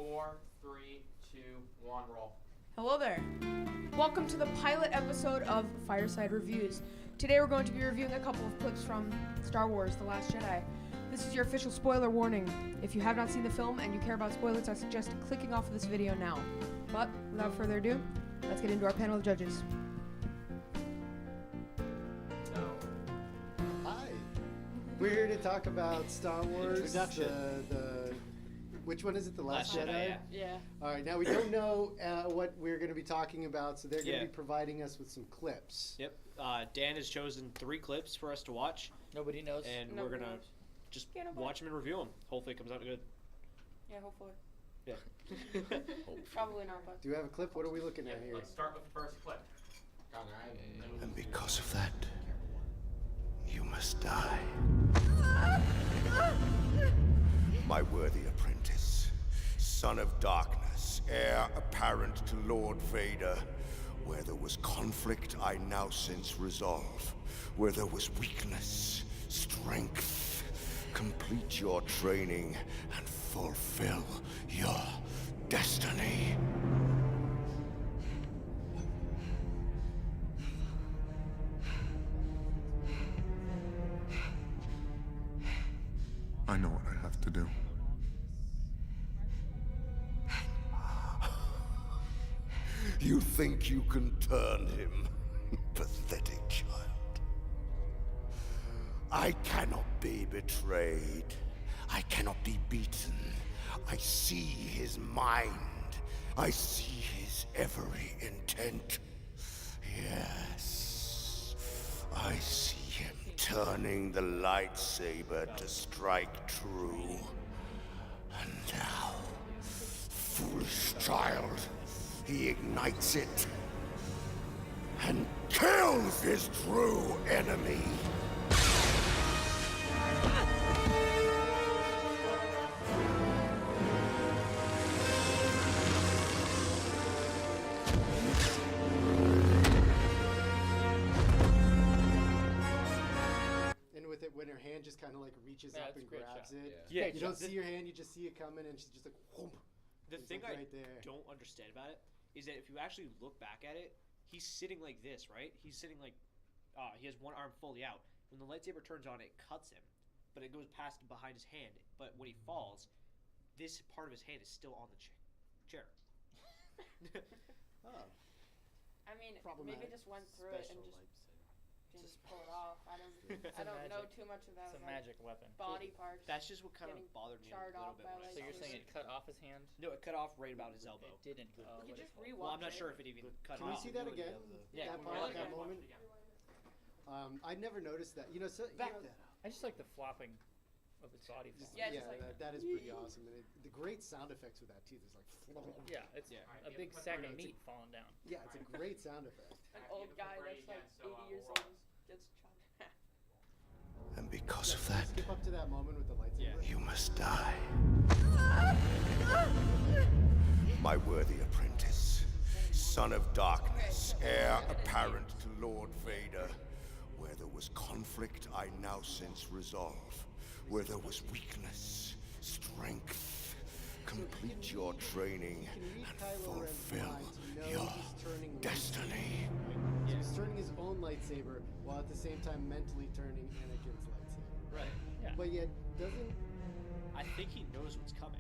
4, 3, 2, 1, roll. Hello there. Welcome to the pilot episode of Fireside Reviews. Today we're going to be reviewing a couple of clips from Star Wars: The Last Jedi. This is your official spoiler warning. If you have not seen the film and you care about spoilers, I suggest clicking off of this video now. But without further ado, let's get into our panel of judges. Hi. We're here to talk about Star Wars. Introduction. Which one is it? The Last Jedi? Yeah. All right. Now we don't know what we're going to be talking about, so they're going to Yeah. be providing us with some clips. Yep. Dan has chosen 3 clips for us to watch, Nobody knows. and Nobody we're gonna knows. just Yeah, nobody. watch them and review them. Hopefully, it comes out good. Yeah, hopefully. Yeah. Probably not, but. Do you have a clip? What are we looking at here? Let's start with the first clip. And because of that, you must die. My worthy apprentice, son of darkness, heir apparent to Lord Vader. Where there was conflict, I now sense resolve. Where there was weakness, strength. Complete your training and fulfill your destiny. I know what I have to do. You think you can turn him? Pathetic child. I cannot be betrayed. I cannot be beaten. I see his mind. I see his every intent. Yes. I see him turning the lightsaber to strike true. And now, foolish child, he ignites it and kills his true enemy. And with it, when her hand just kind of like reaches Yeah, up it's and a great grabs shot. it. Yeah. You don't see your hand, you just see it coming, and she's just like, whoomp. The It's thing like I right there. don't understand about it is that if you actually look back at it, he's sitting like this, right? He's sitting like, he has one arm fully out. When the lightsaber turns on, it cuts him, but it goes past behind his hand. But when he falls, this part of his hand is still on the chair. Oh. I mean, Problematic. maybe just went through it and just pull it off. I don't know too much about It's a like, magic weapon. body parts. That's just what kind of Getting bothered me a charred little off bit. by When I So saw you're it. saying it cut off his hand? No, it cut off right about his elbow. It didn't. You what just is it called? rewatch Well, I'm not it. sure if it even cut Can we off. see that again? Yeah. That part, that moment? I never noticed that. You know, so Back you know, I just like the flopping of his body. just- Yeah, yeah, just like- that is pretty awesome. And the great sound effects with that too. There's like, Yeah, it's Yeah. a big sack of meat falling down. yeah, it's a great sound effect. An old guy that's like 80 years old gets chopped in half. And because of Can we that, skip up to that moment with the lightsaber. you must die. My worthy apprentice, son of darkness, heir apparent to Lord Vader. Where there was conflict, I now sense resolve. Where there was weakness, strength. Complete your training You can read and Kylo Ren's fulfill mind to know your he's turning destiny. So he's turning his own lightsaber while at the same time mentally turning Anakin's lightsaber. Right. Yeah. But yet doesn't. I think he knows what's coming.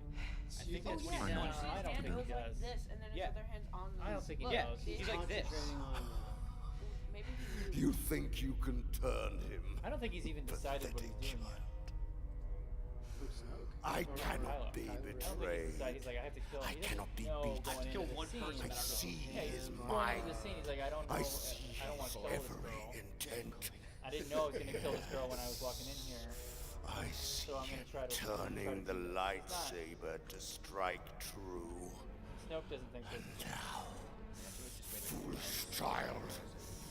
I You think that's think what so? he No, wants. I don't His hand think he goes like does. this, and then his Yeah. other hand's on. I don't think he Yeah, knows. he's like this. concentrating on, Maybe You think you can turn him? I don't think he's even decided what he's Pathetic doing yet. child. Who, Snoke? I Kylo. cannot be I don't think he's betrayed. decided. He's like, I have to kill him. I He doesn't cannot be know beaten. going I have to into kill the one scene. person. I see Yeah, his going mind. into the scene, he's like, I don't know. I see I don't want his to kill this every girl. intent. I didn't know I was gonna kill this girl when I was walking in here. I see So I'm gonna him try to turning the do it. lightsaber to strike true. Snoke doesn't think this. Now, foolish child,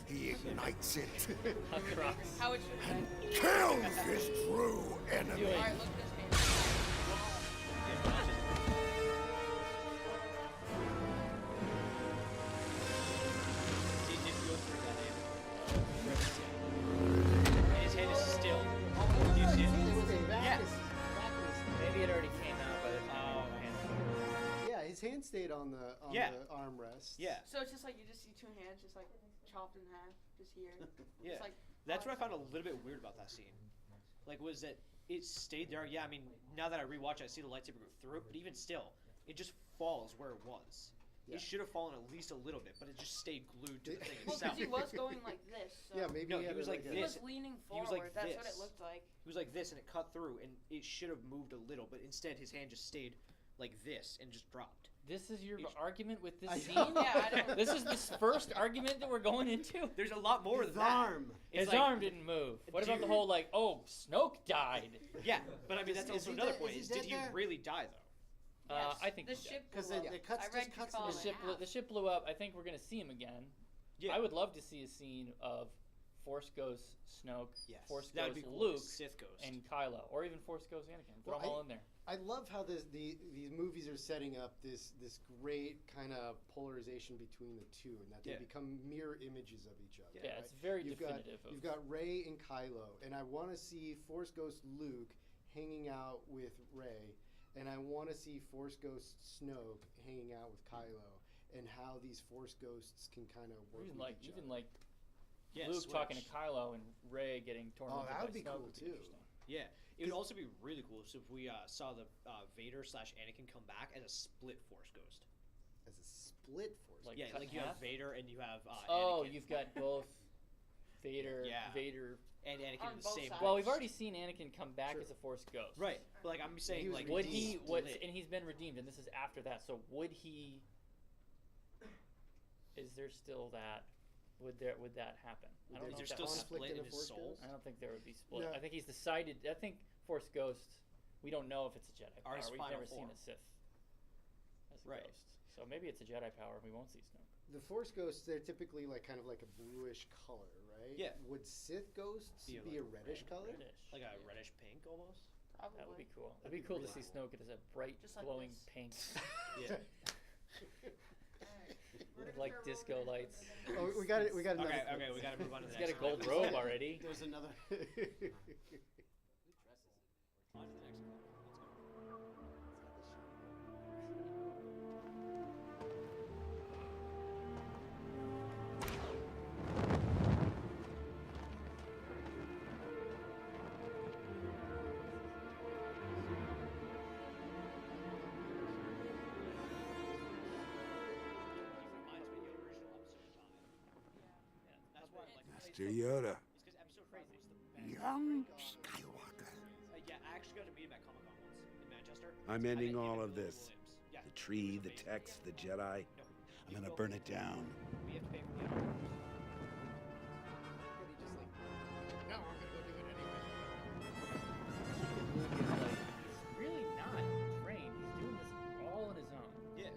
he ignites it Across. how it should have been. kills his true enemy. Do it. Alright, look at this hand. See, it didn't go through that and his hand is still. Do you see it? Back Yeah. is- back is- Maybe it already came out by the time. Oh, my hand his hand stayed on the Yeah. the armrest. Yeah. So it's just like you just see two hands just like chopped in half, just here. Yeah. It's like That's what I found a little bit weird about that scene. Like, was that it stayed there? Yeah, I mean, now that I rewatch it, I see the lightsaber go through it, but even still, it just falls where it was. Yeah. It should have fallen at least a little bit, but it just stayed glued to the thing well, itself. because he was going like this. So. Yeah, maybe No, he, he had was it like a- He this. was leaning He forward. was like That's what this. it looked like. He was like this, and it cut through, and it should have moved a little, but instead his hand just stayed like this and just dropped. This is your Each- argument with this I scene? know. Yeah, I don't. This is the first argument that we're going into? There's a lot more His than that. arm. His It's like- arm didn't move. What about the Dude. whole, like, oh, Snoke died? Yeah, but I mean that's Is also he another dead- point. is Is he did dead he there? really die though? Yes. I think the he's dead. ship Because blew up. it cuts I read just cuts you him call in it The ship, half. the ship blew up. I think we're going to see him again. Yeah. I would love to see a scene of Force Ghost Snoke, Yes. Force That'd Ghost be cool. Luke, Sith Ghost. and Kylo, or even Force Ghost Anakin. Throw Well, them all in there. I love how these movies are setting up this great kind of polarization between the two, and that they Yeah. become mirror images of each other. Yeah, right? it's very You've definitive. You've got Rey and Kylo, and I want to see Force Ghost Luke hanging out with Rey, and I want to see Force Ghost Snoke hanging out with Kylo, and how these Force Ghosts can kind of work even with like each even other. like Yeah, Luke switch. talking to Kylo and Rey getting tormented that by would be Snoke cool, would be too. interesting. Yeah, it would also be really cool if we saw the Vader / Anakin come back as a split Force Ghost. as a split Force. Like, Yeah, cut like in you have half? Vader and you have Oh, Anakin. you've got both Vader, Yeah. Vader. and Anakin On in the both same. sides. Well, we've already seen Anakin come back Sure. as a Force Ghost. Right, but like I'm saying, He was like Would redeemed. he? split. And he's been redeemed, and this is after that. So would he? Is there still that? Would that happen? I don't Would know there Is if there that still will conflict happen. split in in a his Force soul? Ghost? I don't think there would be split. No. I think he's decided. I think Force Ghost. We don't know if it's a Jedi Or power. his We've final never seen form. a Sith as a Right. ghost. So maybe it's a Jedi power, and we won't see Snoke. The Force Ghosts, they're typically like kind of like a bluish color, right? Yeah. Would Sith Ghosts Be be like a reddish color? Reddish. Like a reddish pink almost. Probably. That would be cool. It'd That'd be be cool to really see cool. Snoke as a bright, Just like glowing this. pink Yeah. with like disco lights. Oh, we got it. We got another. Okay, clip. okay, we gotta move on to the He's got a next gold one. robe already. There's another. On to the next one. Let's go. Reminds me of the original episode 5. Yeah, that's why I like Master Yoda, It's because episode 5 was the best. young Skywalker. Yeah, I actually got to meet him at Comic Con once in Manchester. I'm I ending met him all and of Billy this. Williams. Yeah, The tree, the amazing. text, the Jedi. No, I'm you gonna go- burn it down. We have to pay for the other. But he just like, no, we're gonna go do it anyway. Luke is like, he's really not trained. He's doing this all on his own. Yeah.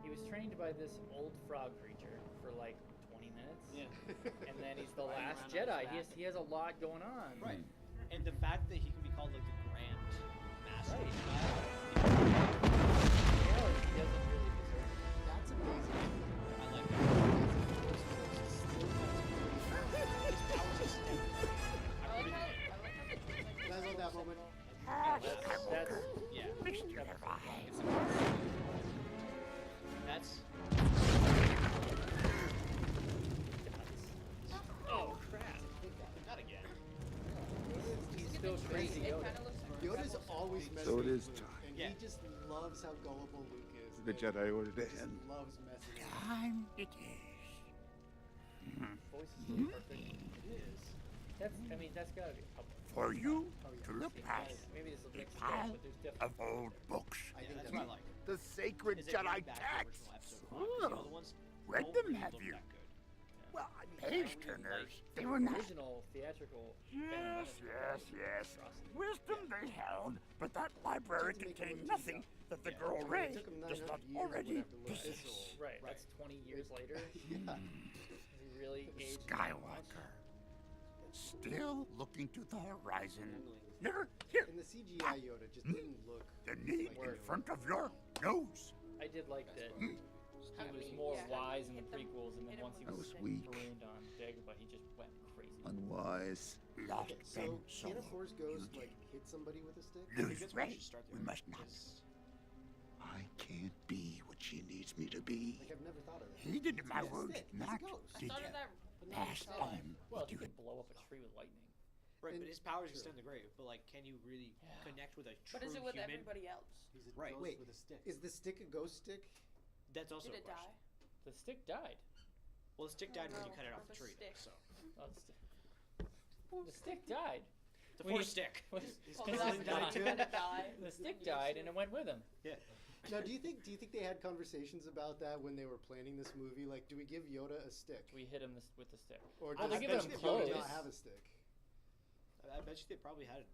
He was trained by this old frog creature for like 20 minutes. And then he's the Riding last around on Jedi. his He has a lot going on. Right. And the fact that he can be called like the Grand Master. Right. Jedi, In reality, he doesn't really deserve it. That's amazing. I like that. His powers extend. I I like really how. like I like how they choose, like, That's the that symbol. moment. That's Yeah. That's oh crap. not again. He's still crazy It Yoda. kind of looks like Yoda's rebel always symbol. messing So it with is Luke, time. and Yeah. he just loves how gullible Luke is. The and Jedi order to just end. loves messing with him. Time it is. Voice is so perfect. It is. That's gotta be public. For you Oh, yeah. to look past Maybe this is a big pile step, but there's of definitely old books. I Yeah, think that's that's what I like. The sacred Is it getting Jedi back to the texts. original episode 5, 'cause the other Ugh. ones Read don't them, really have look you? that good. Well, I page really turners, like they were not. original theatrical. Yes, yes, yes. Wisdom they held, but that library Just to make it contained look nothing that the girl It Rey took him does 900 not years or already whatever to look this possess. old. Right, that's 20 years later. Yeah. He really aged. Skywalker, still looking to the horizon. Never here. And the CGI Yoda just didn't look. The knee in front of your nose. I did like that. How He do was we- more yeah, how do wise we in the hit them? prequels, and then Hit him once he with I was was the weak, marooned on Dagobah, he just went crazy. unwise, lost So Ben can a Solo. Force Ghost You like hit somebody with a stick? I think lose that's why we Rey. should start We there, must not. because I can't be what me to be. Like, I've never thought of that. Heeded my He's a words stick. He's a not, ghost. I did thought you? of that. Pass on. Well, You you can blow up a tree with lightning. Right, And- but his powers True. extend the grave. But like, can you really connect with a true But is it with human? everybody else? He's a Right. ghost Wait, with a stick. is the stick a ghost stick? That's also Did a it question. die? The stick died. Well, the stick Oh, died when you no, cut it off or the the tree. stick. So Oh, the stick died. the We force need- stick. Well, The that's stick not died. gonna die. The stick died and it went with him. Yeah. Now, do you think they had conversations about that when they were planning this movie? Like, do we give Yoda a stick, We hit him with the stick. or Well, does they're giving does him Yoda clothes. not have a stick? I bet you they probably had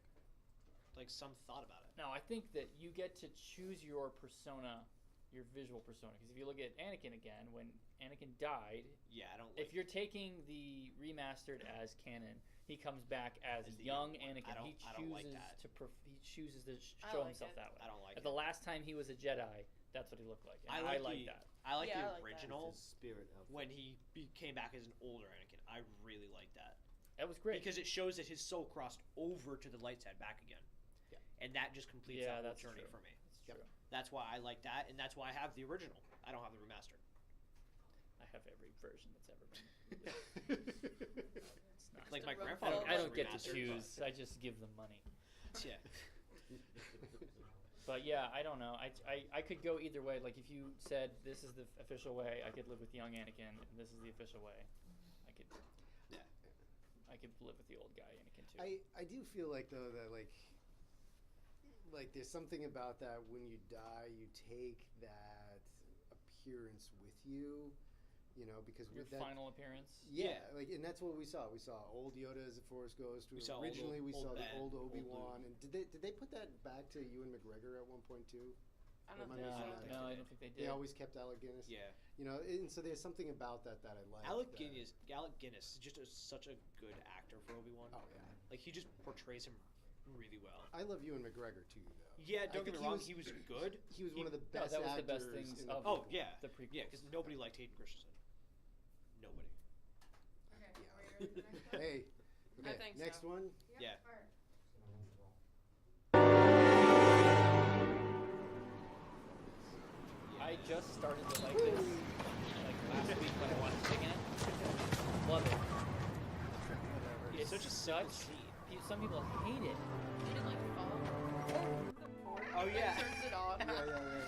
like some thought about it. No, I think that you get to choose your persona, your visual persona. Because if you look at Anakin again, when Anakin died, Yeah, I don't. if you're taking the remastered as canon, he comes back as As the young young one. Anakin. He I don't like chooses that. to he chooses to I show like himself it. that way. I don't like At it. the last time he was a Jedi, that's what he looked like. And I like like the- that. I like Yeah, I the like that. original His spirit of when he came back as an older Anakin. I really like that That was great. because it shows that his soul crossed over to the light side back again. Yeah. And that just completes Yeah, that whole that's journey true. for me. That's Yep. true. That's why I like that, and that's why I have the original. I don't have the remastered. I have every version that's ever been. It's not Like my The grandfather. I don't was get to remastered, choose. I just give them money. but- Yeah. But yeah, I don't know. I could go either way. Like if you said this is the official way, I could live with young Anakin, and this is the official way. I could. Yeah. I could live with the old guy Anakin too. I do feel like though that like there's something about that when you die, you take that appearance with you. You know, because Your with that, final appearance. yeah, like, and that's what we saw. We saw old Yoda as a Force Ghost. We saw old- Originally, we old saw Ben, the old old Obi-Wan, Luke. and did they put that back to Ewan McGregor at one point too? I don't Am I think missing so. that? No, I don't think they did. They always kept Alec Guinness. Yeah. You know, and so there's something about that I like. Alec that- Guinness is just such a good actor for Obi-Wan. Oh yeah, Like he just portrays him really well. I love Ewan McGregor too, though. Yeah, don't I get me think wrong, he was good. He was one of the No, best that was the actors. best things in the of Oh prequels. yeah, the prequels. yeah, because nobody liked Hayden Christensen. Nobody. Okay, Yeah. are you ready for the next one? Hey, I okay, think next so. one. Yeah. Fire. I just started to like this like last week when I watched it again. Love it. It's such a simple scene. Some people hate it. You didn't like fall? Oh, yeah. It turns it on.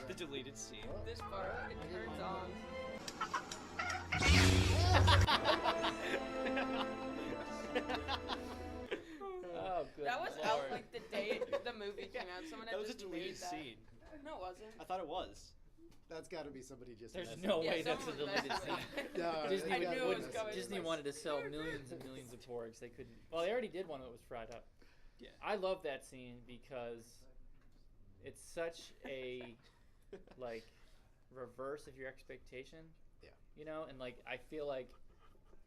The deleted scene. This part, it turns on. Oh, good That was Lord. out like the day the movie came out. Someone That had was a just deleted made that. scene. No, it wasn't. I thought it was. That's got to be somebody just. There's messing no with way us. that's a someone deleted messed scene. with it. No, Disney, I knew it wouldn't- was going. Disney It's wanted to like, sell millions and millions of porgs. They couldn't. Well, they already did one that was fried up. Yeah. I love that scene because it's such a like reverse of your expectation. Yeah. You know, and like I feel like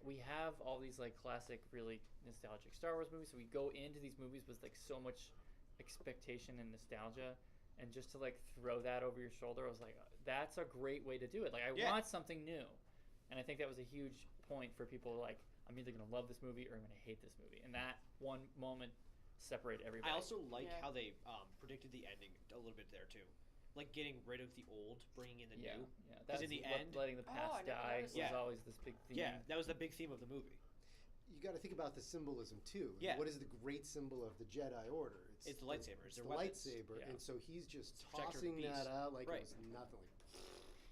we have all these like classic, really nostalgic Star Wars movies. So we go into these movies with like so much expectation and nostalgia, and just to like throw that over your shoulder, I was like, that's a great way to do it. Like I Yeah. want something new, and I think that was a huge point for people. Like I'm either gonna love this movie or I'm gonna hate this movie, and that one moment separated everybody. I also like Yeah. how they predicted the ending a little bit there too, like getting rid of the old, bringing in the yeah, new. yeah. 'Cause That's in the let- end- letting the Oh, past I never die noticed was that. always this big theme. Yeah, that was the big theme of the movie. You got to think about the symbolism too. Yeah. What is the great symbol of the Jedi Order? It's the lightsaber. It's It's the their weapons. lightsaber, Yeah. and so he's just It's the protector of tossing peace. that out like Right. it was nothing.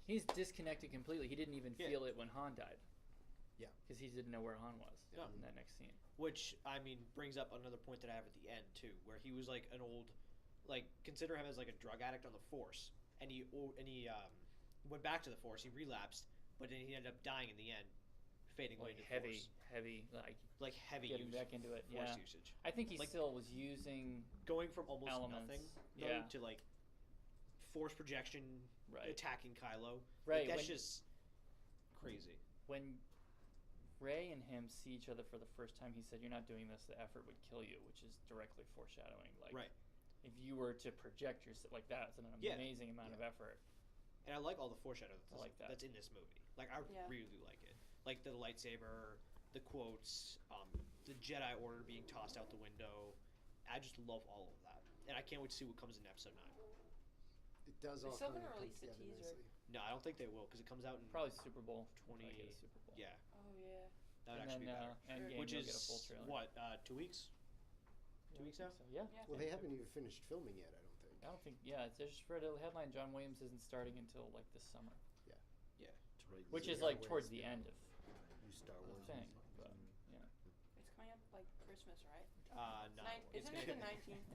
He's disconnected completely. He didn't even Yeah. feel it when Han died. Yeah. Because he didn't know where Han was Yeah. in that next scene. Which I mean brings up another point that I have at the end too, where he was like an old, like consider him as like a drug addict on the Force, and he went back to the Force. He relapsed, but then he ended up dying in the end, fading away Like into heavy, the Force. heavy, like Heavy getting use, back into it. Force Yeah. usage, I think he Like- still was using going from almost elements. nothing Yeah. to like Force projection, Right. attacking Kylo. Right, Like, that's when- just crazy. when Rey and him see each other for the first time. He said, "You're not doing this. The effort would kill you," which is directly foreshadowing. Like, Right. if you were to project yourself like that, it's an Yeah. amazing amount of effort. And I like all the foreshadow I like that. that's in this movie. Like I Yeah. really like it. Like the lightsaber, the quotes, the Jedi Order being tossed out the window. I just love all of that, and I can't wait to see what comes in Episode 9. It does They all still kind haven't of come released a together teaser. nicely. No, I don't think they will because it comes out in Probably Super Bowl. 20. Probably get a Super Bowl. Yeah, Oh yeah. that would And actually then be better. Endgame, Which you'll is get a full trailer. what 2 weeks? 2 weeks now? So, yeah. Well, they haven't even finished filming yet, I don't think. I don't think. Yeah, it's just read a headline. John Williams isn't starting until like this summer, Yeah. which So is they like gotta towards wait. the end of New Star the Wars. thing. But yeah, It's coming up like Christmas, right? No. Isn't it the 19th?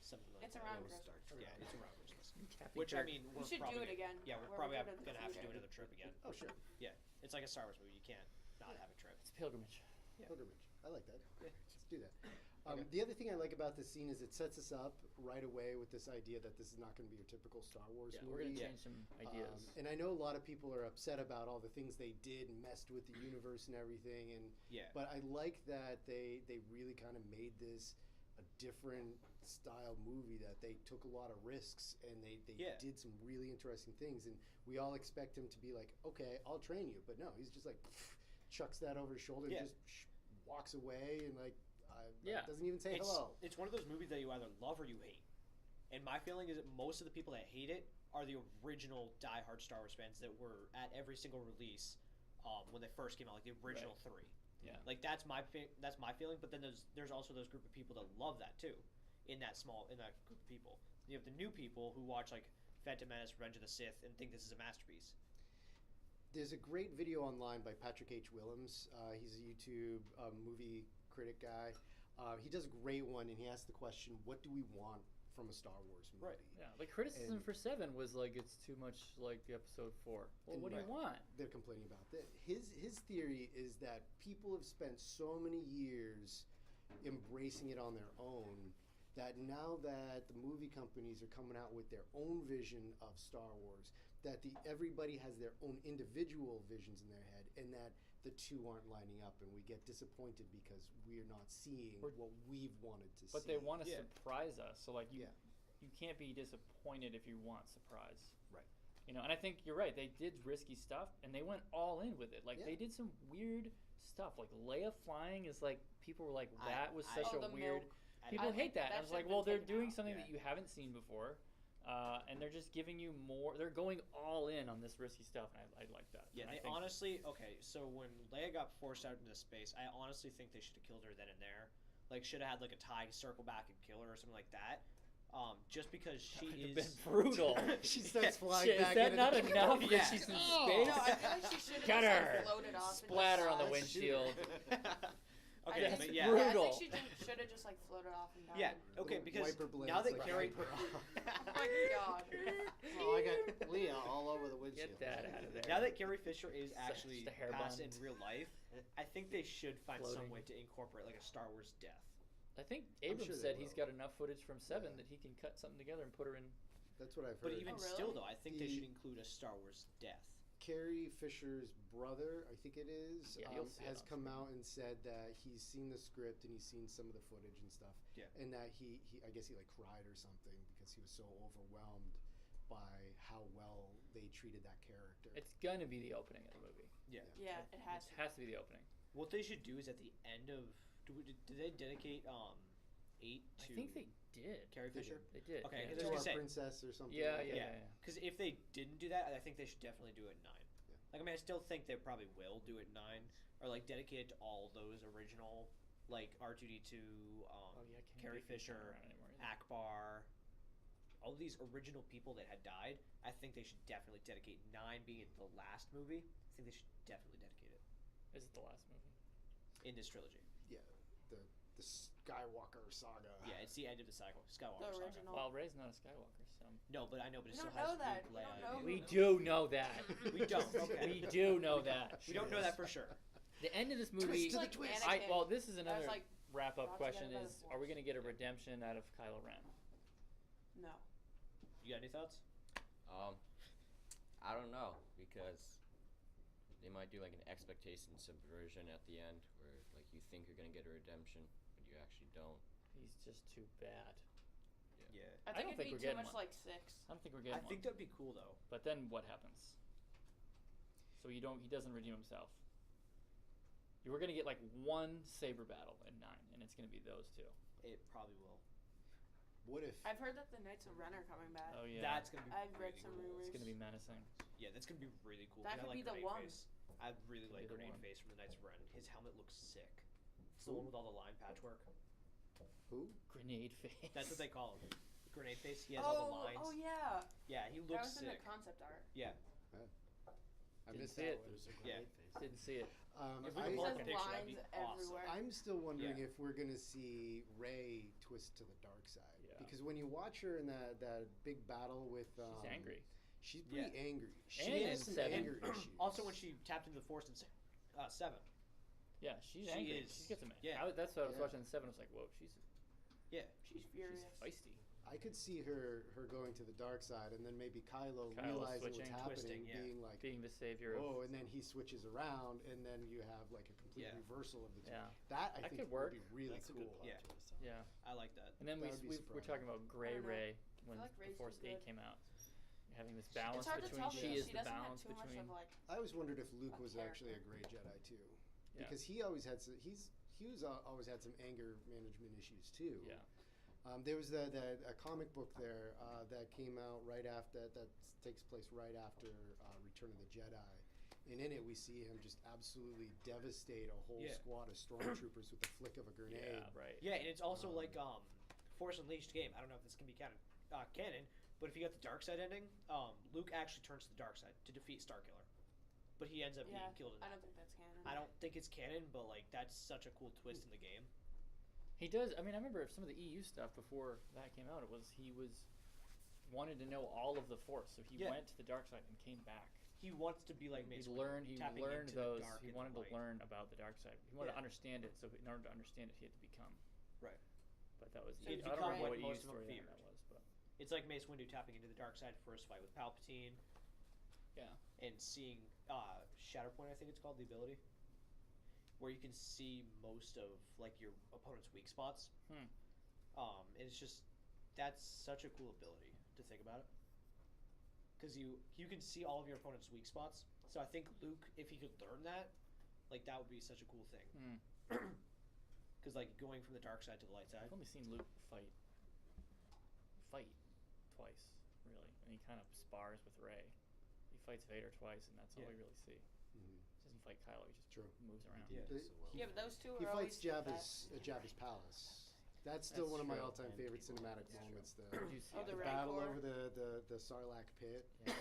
Something like It's that. around It'll Christmas. start. Yeah, it's around Christmas. Kathy Which I Burke. mean, We should do it again. Yeah, we're where probably we go to the gonna have to do theater. another trip again. Oh, sure. Yeah, it's like a Star Wars movie. You can't not have a trip. It's pilgrimage. Yeah. Pilgrimage. I like that. Yeah. Let's do that. Okay. The other thing I like about this scene is it sets us up right away with this idea that this is not going to be your typical Star Wars Yeah, movie. we're gonna Yeah. change some ideas. And I know a lot of people are upset about all the things they did and messed with the universe and everything. And Yeah. but I like that they really kind of made this a different style movie, that they took a lot of risks and they Yeah. did some really interesting things. And we all expect him to be like, okay, I'll train you, but no, he's just like chucks that over his shoulder Yeah. and just walks away and like Yeah. doesn't even say hello. It's one of those movies that you either love or you hate. And my feeling is that most of the people that hate it are the original diehard Star Wars fans that were at every single release when they first came out, like the original Right. 3. Yeah. Like that's my feeling. But then there's also those group of people that love that too, in that group of people. You have the new people who watch like Phantom Menace, Revenge of the Sith, and think this is a masterpiece. There's a great video online by Patrick H. Willems. He's a YouTube movie critic guy. He does a great one, and he asks the question, what do we want from a Star Wars movie? Right. Yeah, like criticism And- for 7 was like it's too much like Episode 4. Well, And what do you right. want? They're complaining about that. His theory is that people have spent so many years embracing it on their own that now that the movie companies are coming out with their own vision of Star Wars, that everybody has their own individual visions in their head, and that the two aren't lining up, and we get disappointed because we're not seeing Or- what we've wanted to see. But they want to Yeah. surprise us, so like you Yeah. you can't be disappointed if you want surprise. Right. You know, and I think you're right. They did risky stuff, and they went all in with it. Like Yeah. they did some weird stuff. Like Leia flying is like people were like, I- that was I- such Oh, a the weird. milk. People I hate think that. that I was should like, have well, been they're taken doing out. something Yeah. that you haven't seen before, and they're just giving you more. They're going all in on this risky stuff, and I like that. Yeah, And I they think- honestly. Okay, so when Leia got forced out into space, I honestly think they should have killed her then and there. Like, should have had like a tie circle back and kill her or something like that. Just because she That would have is been brutal. She starts flying Shit, back is that into not the enough Yeah. that she's in Oh. space? No, I feel like she should have Cut just her. like, floated off. Splatter and on the died. windshield. Okay, That's but yeah. brutal. Yeah, I think she should have just like floated off and died. Yeah, okay, Little because wiper blades, now that like, Carrie. wiper off. Oh my god. Oh, I got Leah all over the windshield. Get that out of there. Now that Carrie Fisher is Just actually a hair passed in bun. real life, I think they should find some Floating. way to incorporate like a Star Wars death. I think I'm Abrams sure they said he's will. got enough footage from 7 Yeah. that he can cut something together and put her in. That's what I've heard. But even Oh, really? still, though, I think they The- should include a Star Wars death. Carrie Fisher's brother, I think it is, Yeah, you'll see it has on come screen. out and said that he's seen the script and he's seen some of the footage and stuff. Yeah. And that he I guess he like cried or something because he was so overwhelmed by how well they treated that character. It's gonna be the opening of the movie. Yeah. Yeah, it has It to. has to be the opening. What they should do is at the end of do they dedicate 8 to I think they did. Carrie They Fisher? They did. Okay, yeah. I was to gonna our say- princess or something. Yeah, like yeah, that. yeah. Because if they didn't do that, I think they should definitely do it at 9. Yeah. Like, I mean, I still think they probably will do it at 9, or like dedicate it to all those original, like R2D2, Oh yeah, Kenny Carrie Bacon's not Fisher, around anymore, is he? Akbar, all these original people that had died. I think they should definitely dedicate 9 being the last movie. I think they should definitely dedicate it Is it the last movie? in this trilogy. Yeah. The Skywalker saga. Yeah, it's the end of the Skywalker The saga. original. Well, Rey's not a Skywalker, so. No, but I know, but it We still don't has know that. Luke, We don't Leia, know. and- We do know that. We don't. Okay. We do know that. We don't know that for sure. The end of this movie. Twist to the Like twist. Anakin. Well, this is That another was, like, wrap-up brought question: together by is the are we Force. going to get a redemption out of Kylo Ren? No. You got any thoughts? I don't know because they might do like an expectation subversion at the end where like you think you're gonna get a redemption but you actually don't. He's just too bad. Yeah. I I think don't it'd think be we're too getting much one. like 6. I don't think we're I getting think one. that'd be cool though. But then what happens? So he doesn't redeem himself. You were going to get like one saber battle at 9, and it's going to be those two. It probably will. What if I've heard that the Knights of Ren are coming back. Oh yeah. That's gonna be. I've read really some cool. rumors. It's going to be menacing. Yeah, that's gonna be really cool. That and could I like be the Grenade one. Face. I really Could like be the Grenade one. Face from the Knights of Ren. His helmet looks sick. It's the one with all the line patchwork. Who? Grenade face. That's what they call him. Grenade Face. He has all the lines. Oh yeah. Yeah, he That looks was in the sick. concept art. Yeah. I Didn't missed see that it. one. There's a Yeah. great face. Didn't see it. If we I, could pull up It a says picture, that'd be lines awesome. everywhere. I'm still wondering Yeah. if we're gonna see Rey twist to the dark side. Yeah. Because when you watch her in that big battle with, She's angry. She's pretty angry. She And has some Seven. anger issues. Also, when she tapped into the Force in 7. Yeah, she's She angry. is- She gets them. yeah. That's what I was Yeah. watching 7. I was like, whoa, she's She's furious. feisty. I could see her going to the dark side, and then maybe Kylo Kylo realizing switching, what's twisting, happening, yeah. being like, Being the savior. Of, oh, and then he switches around, and then you have like a complete Yeah. reversal of the two. Yeah. That I That think could work. would be really That's a cool. good plot Yeah. twist. yeah. I like that. And then That would be we're surprising. talking about Gray I don't know. Ray when like Rey's the Force too 8 good. came out. Having this balance It's hard to between tell she because is she the doesn't have balance too much between. of like. I always wondered if Luke A was actually a character. gray Jedi too, Yeah. because he always had always had some anger management issues too. Yeah. There was a comic book there that came out right after that takes place right after Return of the Jedi, and in it we see him just absolutely devastate a whole Yeah. squad of stormtroopers with the flick of a grenade. Yeah. Right. Yeah, and it's also like Force Unleashed game. I don't know if this can be canon, but if you got the dark side ending, Luke actually turns to the dark side to defeat Starkiller, but he ends up Yeah, being killed in I that. don't think that's canon. I don't think it's canon, but like that's such a cool twist in the game. He does. I mean, I remember some of the EU stuff before that came out. He wanted to know all of the Force, so he Yeah. went to the dark side and came back. He wants to be like He Mace learned. Windu, He tapping learned into those. The dark He and wanted the to light. learn about the dark side. He wanted Yeah. to understand it. So in order to understand it, he had to become. Right. But that was. So I he'd don't become know what what EU most of them story feared. that was, but It's like Mace Windu tapping into the dark side for his fight with Palpatine yeah. and seeing Shatterpoint. I think it's called the ability, where you can see most of like your opponent's weak spots. And it's just that's such a cool ability to think about it, because you can see all of your opponent's weak spots. So I think Luke, if he could learn that, like that would be such a cool thing. Because like going from the dark side to the light side. I've only seen Luke fight twice, really, and he kind of spars with Rey. He fights Vader twice, and that's all Yeah. we really see. Mhm. He doesn't fight Kylo; he just True. moves around. Yeah. Yeah, but those two He are fights always Jabba's at Jabba's palace. That's still That's one of my true. all-time And favorite people- cinematic that's moments. Did The you see Oh, it? the battle Rancor. over the Sarlacc pit. Yeah.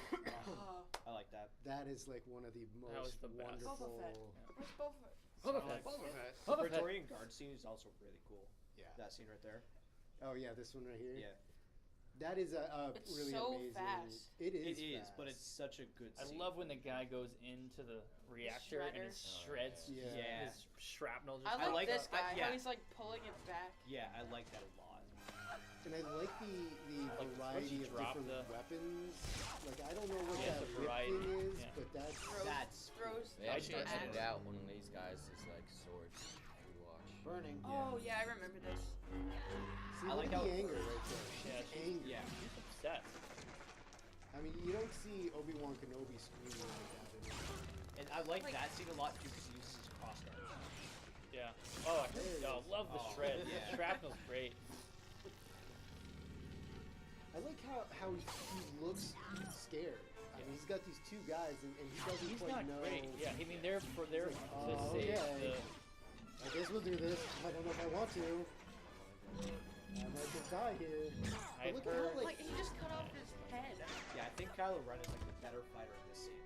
Oh, I like that. That is like one of the was most the best. wonderful. Boba Fett. Where's Boba? Boba Sarlacc Fett. pit. The Boba Fett. Praetorian Guard scene is also really cool. Yeah. That scene right there. Oh yeah, this one right here. Yeah. That is a It's really so amazing. fast. It is. It is, fast. but it's such a good I scene. love when the guy goes into the reactor and it shredder. shreds. Yeah. Yeah. His shrapnel just. I like, like this that. guy. Yeah. How he's like pulling it back. Yeah, I like that a lot. And I like the Like, once variety you of drop different weapons. Like I don't know what Yeah, that the whip variety, thing is, yeah. but that's That's throws. They actually I'd edited axe. out one of these guys' like swords. If you watch. Burning. Oh yeah, I remember this. see, I look like at how- the anger right there. She's Yeah, she's- angry. Yeah. He's upset. I mean, you don't see Obi-Wan Kenobi screaming like that anymore. And I like Like- that scene a lot too because he uses his crossguards. Yeah. Oh, I There it is. love the Oh, shred. yeah. The shrapnel's great. I like how he looks scared. I mean, he's got these two guys, and he doesn't He's quite not know. great. Yeah, I mean they're It's to like, save okay. the. I guess we'll do this. I don't know if I want to. I might just die here. But I've look heard. at how, Like he just cut off his head. Yeah, I think Kylo Ren is like the better fighter in this scene.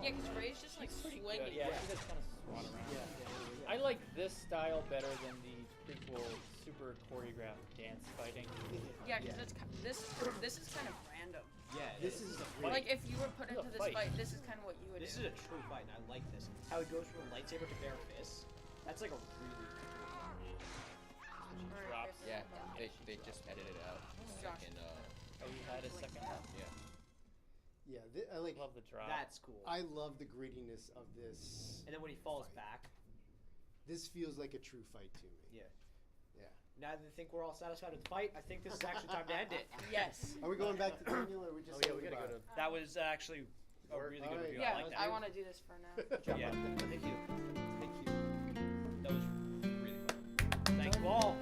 Yeah, because Ray's just like Pretty swinging. good. Yeah, she does kind of swat around. Yeah. I like this style better than the prequel super choreographed dance fighting. Yeah, because this is kind of random. Yeah, This is a Fight. Like if you were put This is into a this fight. fight, this is kind of what you would This do. is a true fight, and I like this. How it goes from a lightsaber to bare fists. That's like a really Alright, drops. okay, Yeah, they just edited it out. Josh. Second, Oh, you had a second half. yeah. Yeah, I like. Love the drop. That's cool. I love the grittiness of this. And then when he falls fight. back, This feels like a true fight to me. yeah. Yeah. Now that I think we're all satisfied with the fight, I think this is actually time to end it. Yes. Are we going back to Daniel, or are we just? Oh yeah, saying we gotta go goodbye? to. That was actually a Work. really good Alright. review. Yeah, I like that. I want to do this for now. Good job, Yeah, bud. thank you. Thank you. That was really fun. Thank you all.